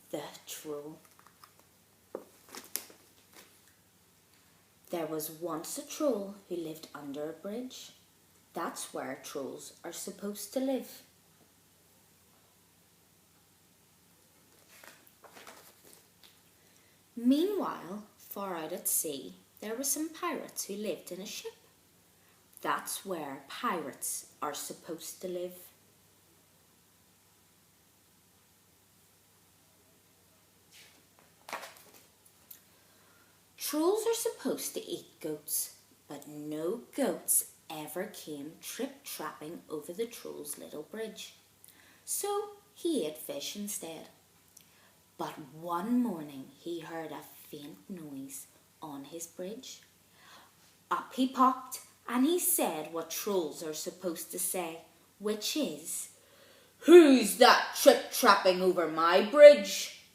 The Troll. There was once a troll who lived under a bridge. That's where trolls are supposed to live. Meanwhile, far out at sea, there were some pirates who lived in a ship. That's where pirates are supposed to live. Trolls are supposed to eat goats, but no goats ever came trip-trapping over the troll's little bridge. So he ate fish instead. But one morning he heard a faint noise on his bridge. Up he popped and he said what trolls are supposed to say, which is, "Who's that trip-trapping over my bridge?"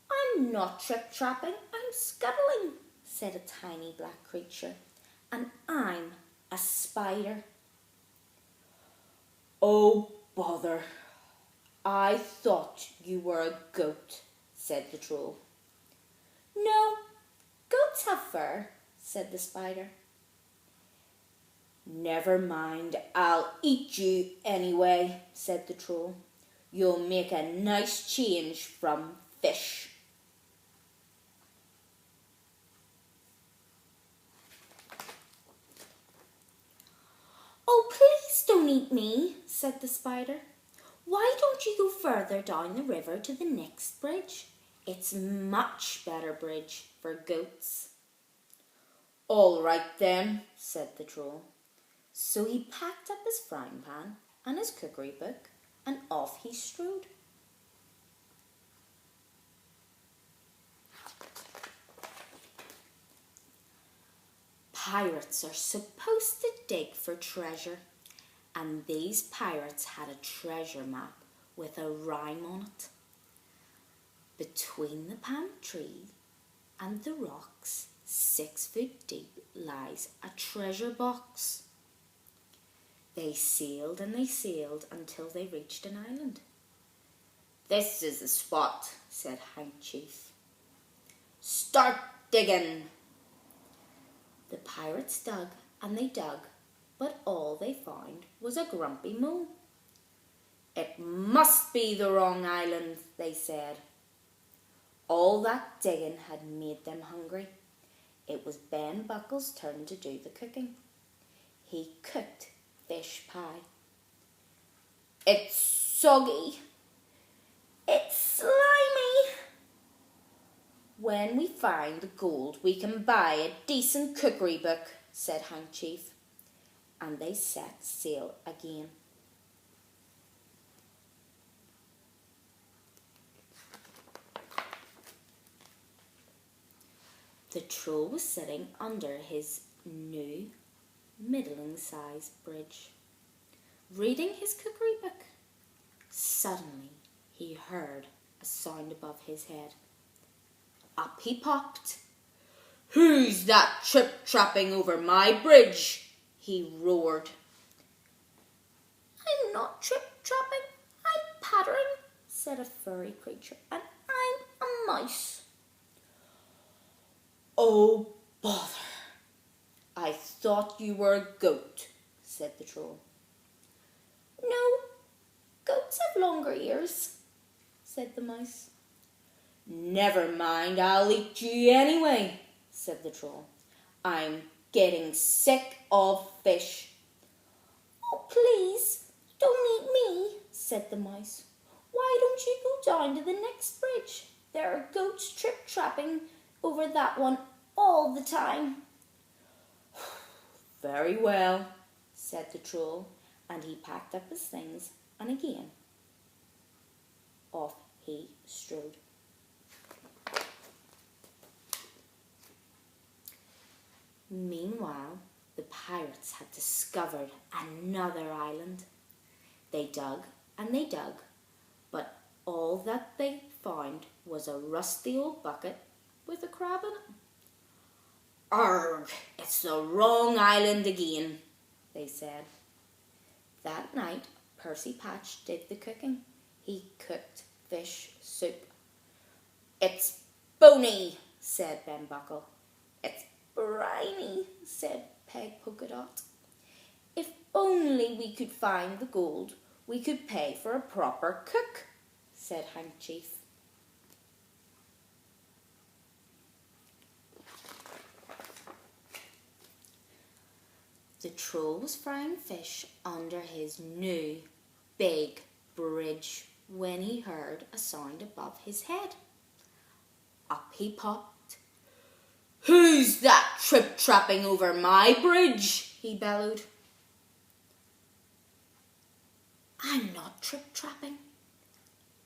"I'm not trip-trapping, I'm scuttling," said a tiny black creature, "and I'm a spider." "Oh, bother, I thought you were a goat," said the troll. "No, goats have fur," said the spider. "Never mind, I'll eat you anyway," said the troll. "You'll make a nice change from fish." "Oh, please don't eat me," said the spider. "Why don't you go further down the river to the next bridge? It's a much better bridge for goats." "All right then," said the troll. So he packed up his frying pan and his cookery book and off he strode. Pirates are supposed to dig for treasure, and these pirates had a treasure map with a rhyme on it. Between the palm tree and the rocks, 6 foot deep, lies a treasure box. They sailed and they sailed until they reached an island. "This is the spot," said Hank Chief. "Start digging." The pirates dug and they dug, but all they found was a grumpy mole. "It must be the wrong island," they said. All that digging had made them hungry. It was Ben Buckle's turn to do the cooking. He cooked fish pie. "It's soggy. It's slimy." "When we find the gold, we can buy a decent cookery book," said Hank Chief. And they set sail again. The troll was sitting under his new middling-sized bridge, reading his cookery book. Suddenly he heard a sound above his head. Up he popped. "Who's that trip-trapping over my bridge?" he roared. "I'm not trip-trapping, I'm pattering," said a furry creature, "and I'm a mouse." "Oh, bother, I thought you were a goat," said the troll. "No, goats have longer ears," said the mouse. "Never mind, I'll eat you anyway," said the troll. "I'm getting sick of fish." "Oh, please, don't eat me," said the mouse. "Why don't you go down to the next bridge? There are goats trip-trapping over that one all the time." "Very well," said the troll, and he packed up his things and again off he strode. Meanwhile, the pirates had discovered another island. They dug and they dug, but all that they found was a rusty old bucket with a crab in it. "Arrgh, it's the wrong island again," they said. That night, Percy Patch did the cooking. He cooked fish soup. "It's bony," said Ben Buckle. "It's briny," said Peg Polkadot. "If only we could find the gold, we could pay for a proper cook," said Handkerchief. The Troll was frying fish under his new big bridge when he heard a sound above his head. Up he popped. "Who's that trip-trapping over my bridge?" he bellowed. "I'm not trip-trapping,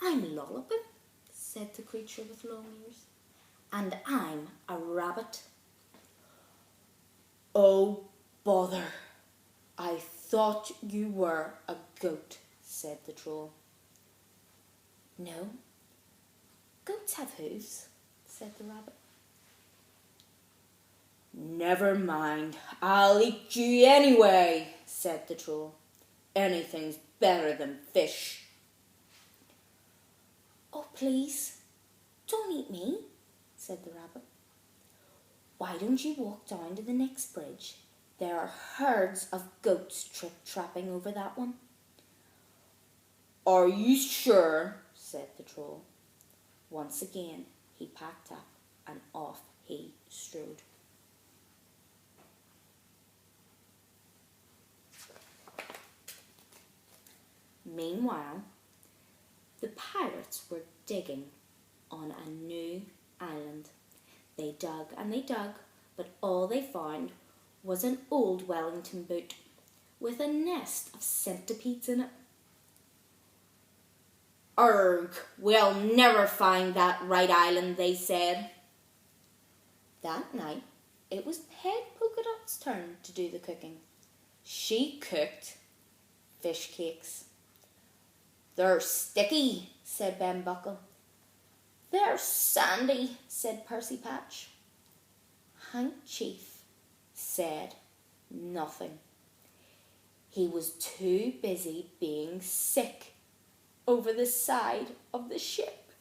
I'm lolloping," said the creature with long ears, "and I'm a rabbit." "Oh, bother, I thought you were a goat," said the Troll. "No, goats have hooves," said the rabbit. "Never mind, I'll eat you anyway," said the Troll. "Anything's better than fish." "Oh, please, don't eat me," said the rabbit. "Why don't you walk down to the next bridge? There are herds of goats trip-trapping over that one." "Are you sure?" said the Troll. Once again he packed up and off he strode. Meanwhile, the pirates were digging on a new island. They dug and they dug, but all they found was an old Wellington boot with a nest of centipedes in it. "Arg, we'll never find that right island," they said. That night it was Peg Polkadot's turn to do the cooking. She cooked fish cakes. "They're sticky," said Ben Buckle. "They're sandy," said Percy Patch. Handkerchief said nothing. He was too busy being sick over the side of the ship.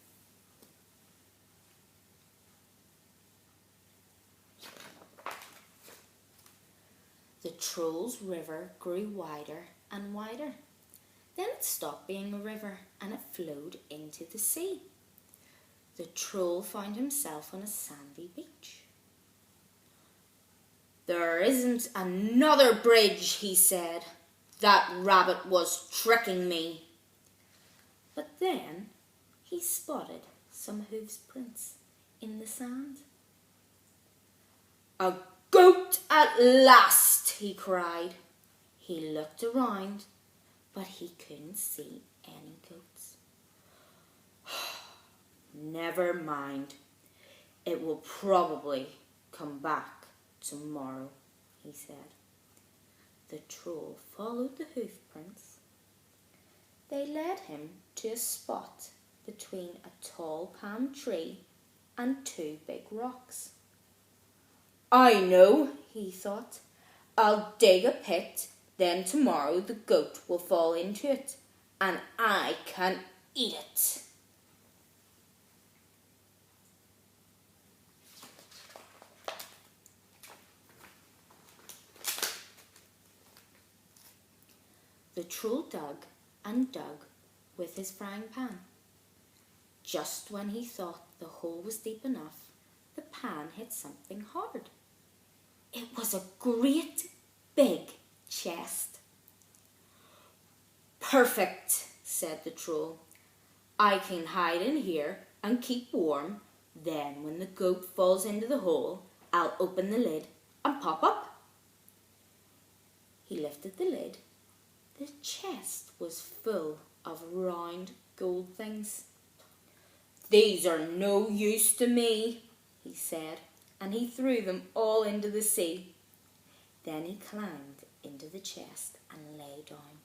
The Troll's river grew wider and wider. Then it stopped being a river and it flowed into the sea. The Troll found himself on a sandy beach. "There isn't another bridge," he said. "That rabbit was tricking me." But then he spotted some hooves prints in the sand. "A goat at last!" he cried. He looked around, but he couldn't see any goats. "Never mind, it will probably come back tomorrow," he said. The Troll followed the hoof prints. They led him to a spot between a tall palm tree and two big rocks. "I know," he thought. "I'll dig a pit, then tomorrow the goat will fall into it, and I can eat it." The Troll dug and dug with his frying pan. Just when he thought the hole was deep enough, the pan hit something hard. It was a great big chest. "Perfect," said the Troll. "I can hide in here and keep warm. Then when the goat falls into the hole, I'll open the lid and pop up." He lifted the lid. The chest was full of round gold things. "These are no use to me," he said, and he threw them all into the sea. Then he climbed into the chest and lay down.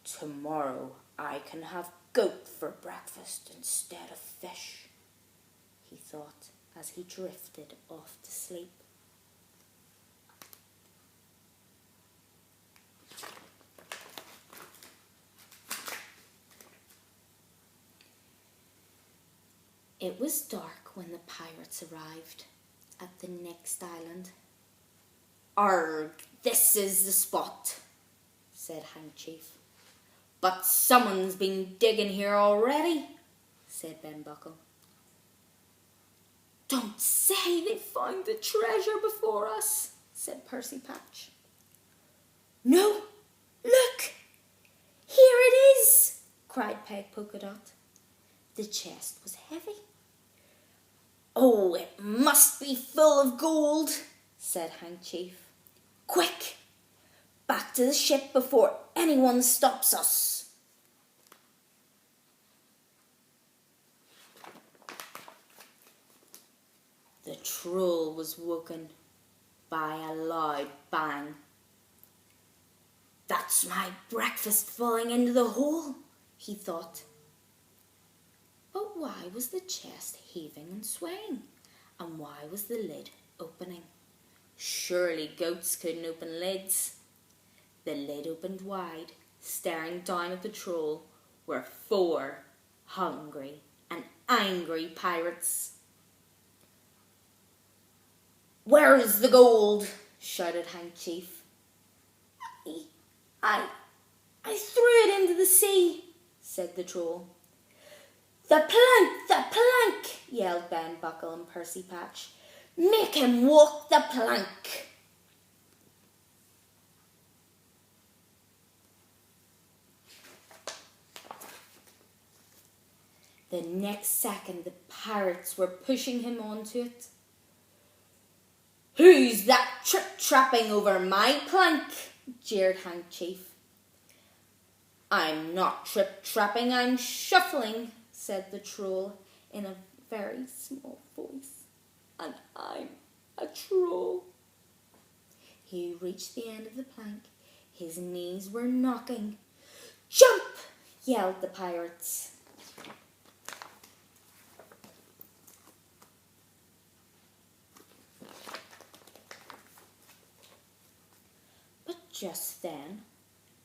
"Tomorrow I can have goat for breakfast instead of fish," he thought as he drifted off to sleep. It was dark when the pirates arrived at the next island. "Arg, this is the spot," said Handkerchief. "But someone's been digging here already," said Ben Buckle. "Don't say they found the treasure before us," said Percy Patch. "No, look, here it is," cried Peg Polkadot. The chest was heavy. "Oh, it must be full of gold," said Handkerchief. "Quick, back to the ship before anyone stops us." The Troll was woken by a loud bang. "That's my breakfast falling into the hole," he thought. But why was the chest heaving and swaying? And why was the lid opening? Surely goats couldn't open lids. The lid opened wide. Staring down at the Troll were 4 hungry and angry pirates. "Where is the gold?" shouted Handkerchief. I threw it into the sea," said the Troll. The plank, yelled Ben Buckle and Percy Patch. "Make him walk the plank." The next second the pirates were pushing him onto it. "Who's that trip-trapping over my plank?" jeered Handkerchief. "I'm not trip-trapping, I'm shuffling," said the Troll in a very small voice. "And I'm a troll." He reached the end of the plank. His knees were knocking. "Jump!" yelled the pirates. But just then,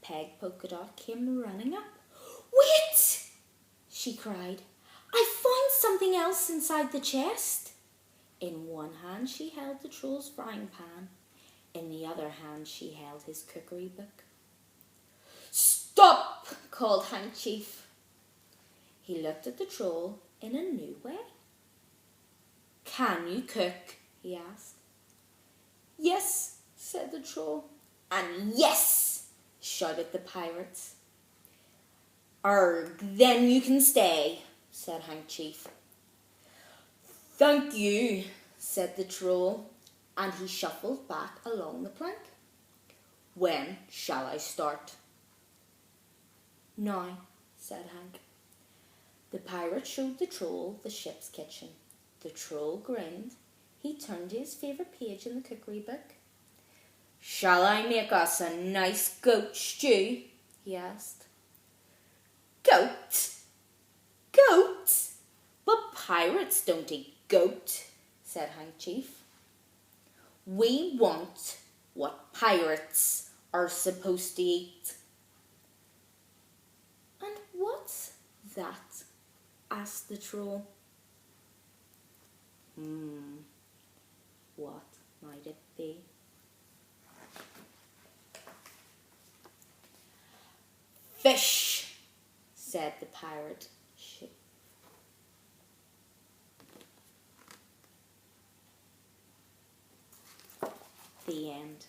Peg Polkadot came running up. "Wait!" she cried. "I found something else inside the chest." In one hand she held the Troll's frying pan. In the other hand she held his cookery book. "Stop!" called Handkerchief. He looked at the Troll in a new way. "Can you cook?" he asked. "Yes," said the Troll. "And yes!" shouted the pirates. "Arg, then you can stay," said Handkerchief. "Thank you," said the Troll, and he shuffled back along the plank. "When shall I start?" "Now," said Hank. The pirate showed the Troll the ship's kitchen. The Troll grinned. He turned to his favourite page in the cookery book. "Shall I make us a nice goat stew?" he asked. "Goat? Goat? But pirates don't eat goat," said Handkerchief. "We want what pirates are supposed to eat." "And what's that?" asked the Troll. What might it be? "Fish," said the pirate. The end.